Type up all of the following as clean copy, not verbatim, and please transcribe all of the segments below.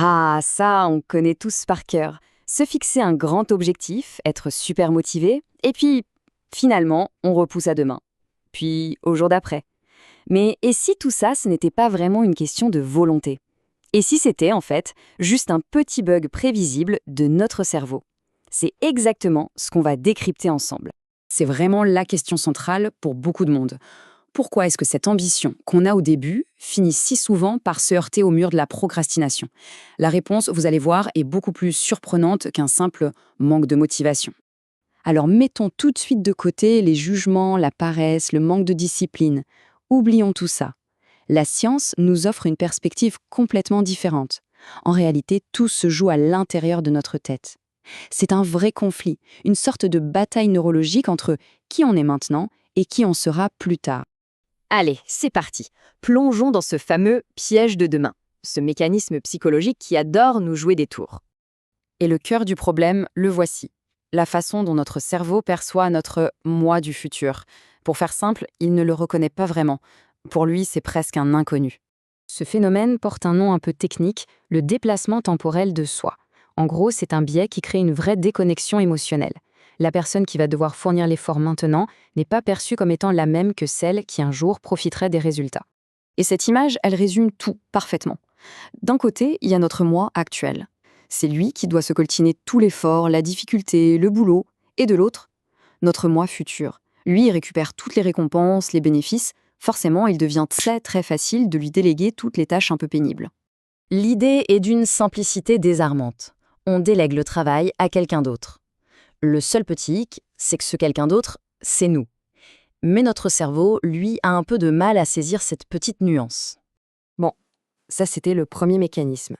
Ah, ça, on connaît tous par cœur. Se fixer un grand objectif, être super motivé, et puis, finalement, on repousse à demain. Puis, au jour d'après. Mais et si tout ça, ce n'était pas vraiment une question de volonté? Et si c'était, en fait, juste un petit bug prévisible de notre cerveau? C'est exactement ce qu'on va décrypter ensemble. C'est vraiment la question centrale pour beaucoup de monde. Pourquoi est-ce que cette ambition qu'on a au début finit si souvent par se heurter au mur de la procrastination? La réponse, vous allez voir, est beaucoup plus surprenante qu'un simple manque de motivation. Alors mettons tout de suite de côté les jugements, la paresse, le manque de discipline. Oublions tout ça. La science nous offre une perspective complètement différente. En réalité, tout se joue à l'intérieur de notre tête. C'est un vrai conflit, une sorte de bataille neurologique entre qui on est maintenant et qui on sera plus tard. Allez, c'est parti. Plongeons dans ce fameux piège de demain, ce mécanisme psychologique qui adore nous jouer des tours. Et le cœur du problème, le voici. La façon dont notre cerveau perçoit notre moi du futur. Pour faire simple, il ne le reconnaît pas vraiment. Pour lui, c'est presque un inconnu. Ce phénomène porte un nom un peu technique, le déplacement temporel de soi. En gros, c'est un biais qui crée une vraie déconnexion émotionnelle. La personne qui va devoir fournir l'effort maintenant n'est pas perçue comme étant la même que celle qui un jour profiterait des résultats. Et cette image, elle résume tout parfaitement. D'un côté, il y a notre moi actuel. C'est lui qui doit se coltiner tout l'effort, la difficulté, le boulot. Et de l'autre, notre moi futur. Lui, il récupère toutes les récompenses, les bénéfices. Forcément, il devient très très facile de lui déléguer toutes les tâches un peu pénibles. L'idée est d'une simplicité désarmante. On délègue le travail à quelqu'un d'autre. Le seul petit hic, c'est que ce quelqu'un d'autre, c'est nous. Mais notre cerveau, lui, a un peu de mal à saisir cette petite nuance. Bon, ça c'était le premier mécanisme.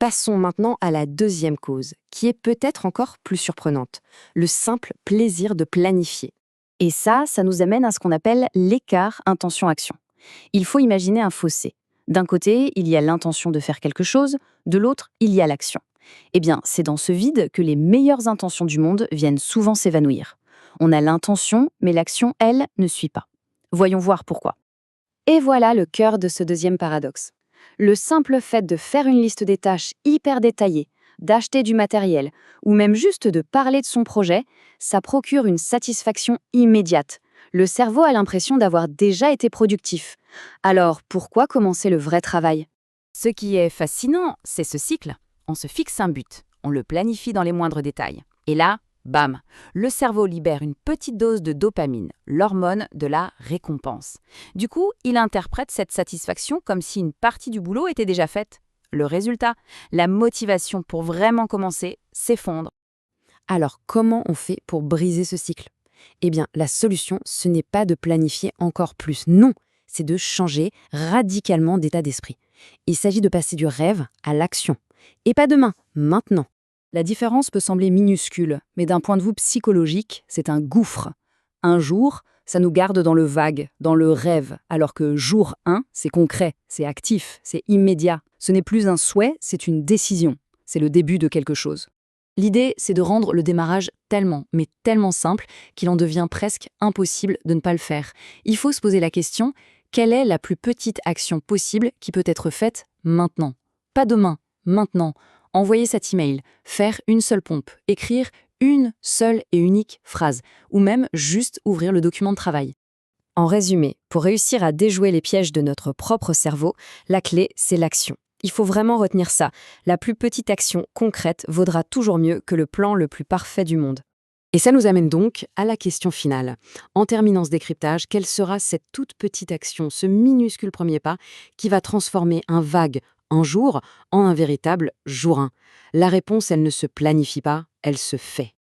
Passons maintenant à la deuxième cause, qui est peut-être encore plus surprenante, le simple plaisir de planifier. Et ça nous amène à ce qu'on appelle l'écart intention-action. Il faut imaginer un fossé. D'un côté, il y a l'intention de faire quelque chose, de l'autre, il y a l'action. Eh bien, c'est dans ce vide que les meilleures intentions du monde viennent souvent s'évanouir. On a l'intention, mais l'action, elle, ne suit pas. Voyons voir pourquoi. Et voilà le cœur de ce deuxième paradoxe. Le simple fait de faire une liste des tâches hyper détaillée, d'acheter du matériel, ou même juste de parler de son projet, ça procure une satisfaction immédiate. Le cerveau a l'impression d'avoir déjà été productif. Alors, pourquoi commencer le vrai travail? Ce qui est fascinant, c'est ce cycle. On se fixe un but, on le planifie dans les moindres détails. Et là, bam, le cerveau libère une petite dose de dopamine, l'hormone de la récompense. Du coup, il interprète cette satisfaction comme si une partie du boulot était déjà faite. Le résultat, la motivation pour vraiment commencer s'effondre. Alors, comment on fait pour briser ce cycle? Eh bien, la solution, ce n'est pas de planifier encore plus, non, c'est de changer radicalement d'état d'esprit. Il s'agit de passer du rêve à l'action. Et pas demain, maintenant. La différence peut sembler minuscule, mais d'un point de vue psychologique, c'est un gouffre. Un jour, ça nous garde dans le vague, dans le rêve, alors que jour 1, c'est concret, c'est actif, c'est immédiat. Ce n'est plus un souhait, c'est une décision. C'est le début de quelque chose. L'idée, c'est de rendre le démarrage tellement, mais tellement simple qu'il en devient presque impossible de ne pas le faire. Il faut se poser la question, quelle est la plus petite action possible qui peut être faite maintenant? Pas demain, maintenant. Envoyer cet email, faire une seule pompe, écrire une seule et unique phrase, ou même juste ouvrir le document de travail. En résumé, pour réussir à déjouer les pièges de notre propre cerveau, la clé, c'est l'action. Il faut vraiment retenir ça. La plus petite action concrète vaudra toujours mieux que le plan le plus parfait du monde. Et ça nous amène donc à la question finale. En terminant ce décryptage, quelle sera cette toute petite action, ce minuscule premier pas qui va transformer un vague un jour en un véritable jour 1? La réponse, elle ne se planifie pas, elle se fait.